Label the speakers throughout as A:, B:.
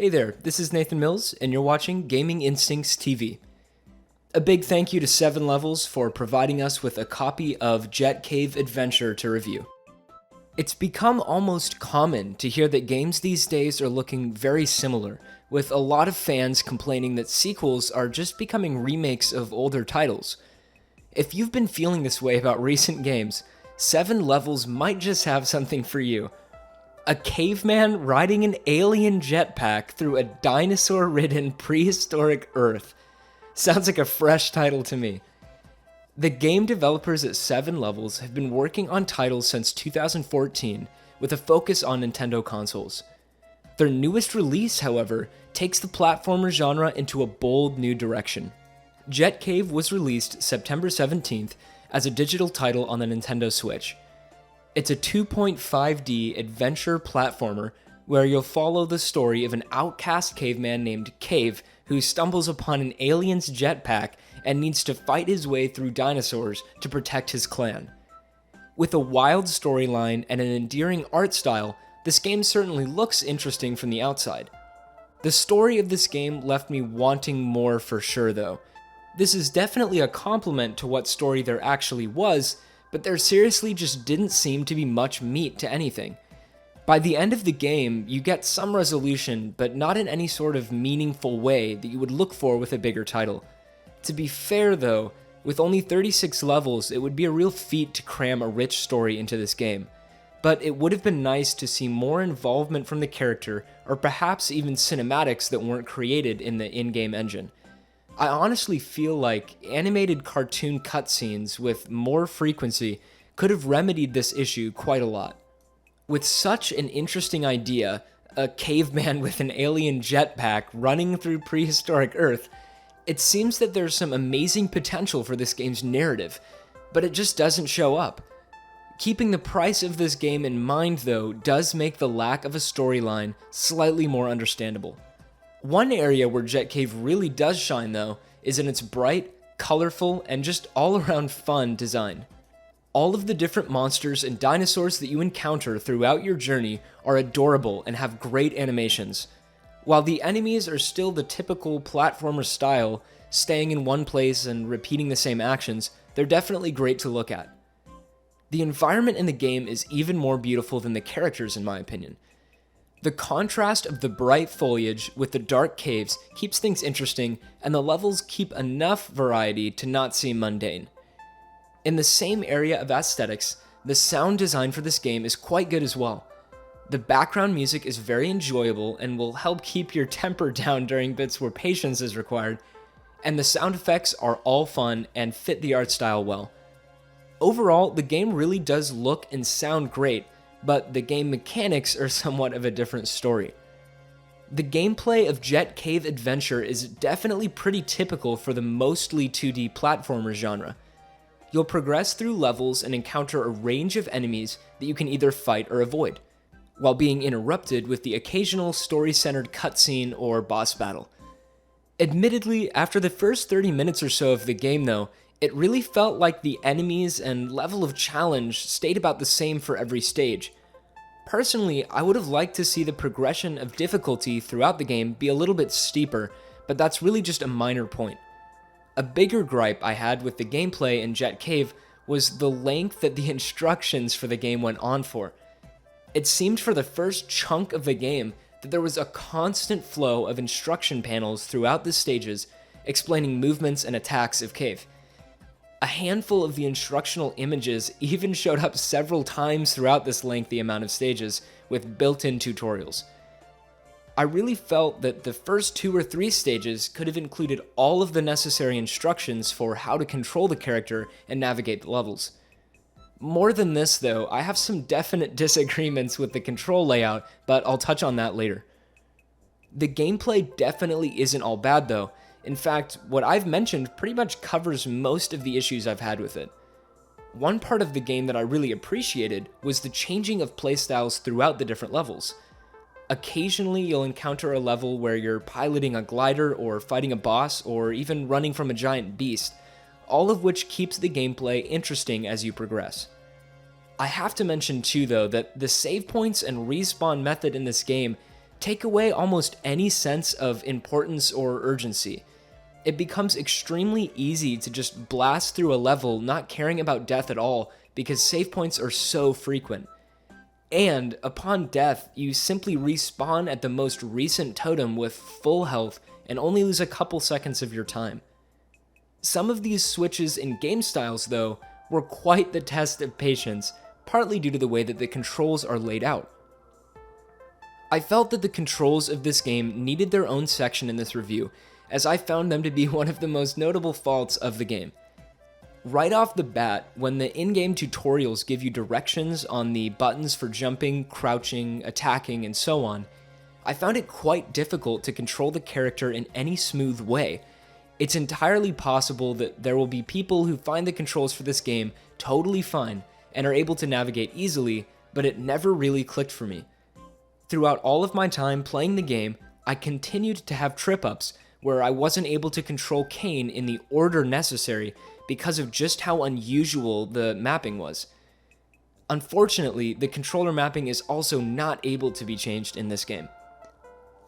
A: Hey there, this is Nathan Mills, and you're watching Gaming Instincts TV. A big thank you to 7 Levels for providing us with a copy of Jet Kave Adventure to review. It's become almost common to hear that games these days are looking very similar, with a lot of fans complaining that sequels are just becoming remakes of older titles. If you've been feeling this way about recent games, 7 Levels might just have something for you. A caveman riding an alien jetpack through a dinosaur-ridden prehistoric Earth. Sounds like a fresh title to me. The game developers at 7 Levels have been working on titles since 2014 with a focus on Nintendo consoles. Their newest release, however, takes the platformer genre into a bold new direction. Jet Kave was released September 17th as a digital title on the Nintendo Switch. It's a 2.5D adventure platformer where you'll follow the story of an outcast caveman named Cave who stumbles upon an alien's jetpack and needs to fight his way through dinosaurs to protect his clan. With a wild storyline and an endearing art style, this game certainly looks interesting from the outside. The story of this game left me wanting more for sure though. This is definitely a compliment to what story there actually was, but there seriously just didn't seem to be much meat to anything. By the end of the game, you get some resolution, but not in any sort of meaningful way that you would look for with a bigger title. To be fair though, with only 36 levels, it would be a real feat to cram a rich story into this game. But it would have been nice to see more involvement from the character, or perhaps even cinematics that weren't created in the in-game engine. I honestly feel like animated cartoon cutscenes with more frequency could have remedied this issue quite a lot. With such an interesting idea, a caveman with an alien jetpack running through prehistoric Earth, it seems that there's some amazing potential for this game's narrative, but it just doesn't show up. Keeping the price of this game in mind though does make the lack of a storyline slightly more understandable. One area where Jet Kave really does shine though is in its bright, colorful, and just all-around fun design. All of the different monsters and dinosaurs that you encounter throughout your journey are adorable and have great animations. While the enemies are still the typical platformer style, staying in one place and repeating the same actions, they're definitely great to look at. The environment in the game is even more beautiful than the characters in my opinion. The contrast of the bright foliage with the dark caves keeps things interesting, and the levels keep enough variety to not seem mundane. In the same area of aesthetics, the sound design for this game is quite good as well. The background music is very enjoyable and will help keep your temper down during bits where patience is required, and the sound effects are all fun and fit the art style well. Overall, the game really does look and sound great, but the game mechanics are somewhat of a different story. The gameplay of Jet Kave Adventure is definitely pretty typical for the mostly 2D platformer genre. You'll progress through levels and encounter a range of enemies that you can either fight or avoid, while being interrupted with the occasional story-centered cutscene or boss battle. Admittedly, after the first 30 minutes or so of the game though, it really felt like the enemies and level of challenge stayed about the same for every stage. Personally, I would have liked to see the progression of difficulty throughout the game be a little bit steeper, but that's really just a minor point. A bigger gripe I had with the gameplay in Jet Kave was the length that the instructions for the game went on for. It seemed for the first chunk of the game that there was a constant flow of instruction panels throughout the stages explaining movements and attacks of Cave. A handful of the instructional images even showed up several times throughout this lengthy amount of stages with built-in tutorials. I really felt that the first 2 or 3 stages could have included all of the necessary instructions for how to control the character and navigate the levels. More than this though, I have some definite disagreements with the control layout, but I'll touch on that later. The gameplay definitely isn't all bad though. In fact, what I've mentioned pretty much covers most of the issues I've had with it. One part of the game that I really appreciated was the changing of playstyles throughout the different levels. Occasionally you'll encounter a level where you're piloting a glider or fighting a boss or even running from a giant beast, all of which keeps the gameplay interesting as you progress. I have to mention too though that the save points and respawn method in this game Take away almost any sense of importance or urgency. It becomes extremely easy to just blast through a level not caring about death at all because save points are so frequent. And upon death, you simply respawn at the most recent totem with full health and only lose a couple seconds of your time. Some of these switches in game styles, though, were quite the test of patience, partly due to the way that the controls are laid out. I felt that the controls of this game needed their own section in this review, as I found them to be one of the most notable faults of the game. Right off the bat, when the in-game tutorials give you directions on the buttons for jumping, crouching, attacking, and so on, I found it quite difficult to control the character in any smooth way. It's entirely possible that there will be people who find the controls for this game totally fine and are able to navigate easily, but it never really clicked for me. Throughout all of my time playing the game, I continued to have trip-ups where I wasn't able to control Kane in the order necessary because of just how unusual the mapping was. Unfortunately, the controller mapping is also not able to be changed in this game.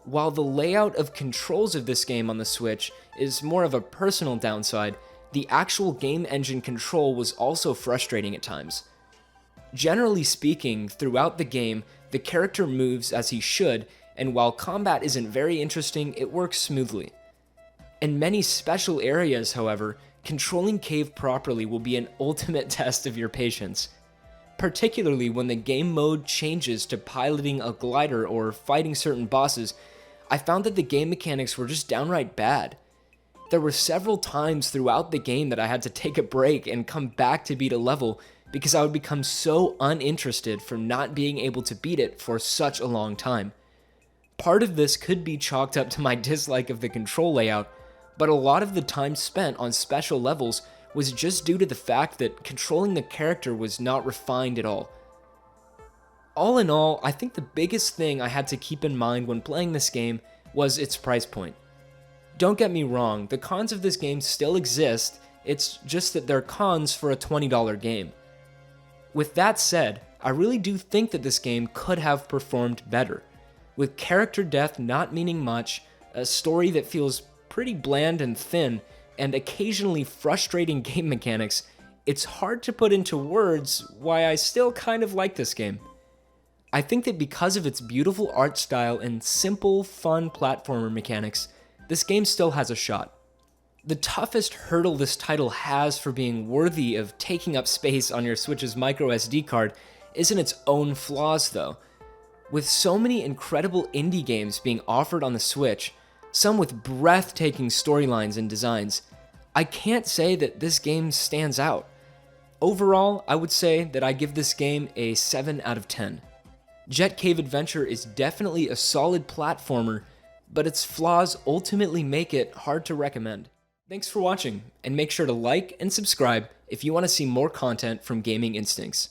A: While the layout of controls of this game on the Switch is more of a personal downside, the actual game engine control was also frustrating at times. Generally speaking, throughout the game, the character moves as he should, and while combat isn't very interesting, it works smoothly. In many special areas, however, controlling Cave properly will be an ultimate test of your patience. Particularly when the game mode changes to piloting a glider or fighting certain bosses, I found that the game mechanics were just downright bad. There were several times throughout the game that I had to take a break and come back to beat a level because I would become so uninterested from not being able to beat it for such a long time. Part of this could be chalked up to my dislike of the control layout, but a lot of the time spent on special levels was just due to the fact that controlling the character was not refined at all. All in all, I think the biggest thing I had to keep in mind when playing this game was its price point. Don't get me wrong, the cons of this game still exist, it's just that they're cons for a $20 game. With that said, I really do think that this game could have performed better. With character death not meaning much, a story that feels pretty bland and thin, and occasionally frustrating game mechanics, it's hard to put into words why I still kind of like this game. I think that because of its beautiful art style and simple, fun platformer mechanics, this game still has a shot. The toughest hurdle this title has for being worthy of taking up space on your Switch's microSD card isn't its own flaws though. With so many incredible indie games being offered on the Switch, some with breathtaking storylines and designs, I can't say that this game stands out. Overall, I would say that I give this game a 7 out of 10. Jet Kave Adventure is definitely a solid platformer, but its flaws ultimately make it hard to recommend. Thanks for watching, and make sure to like and subscribe if you want to see more content from Gaming Instincts.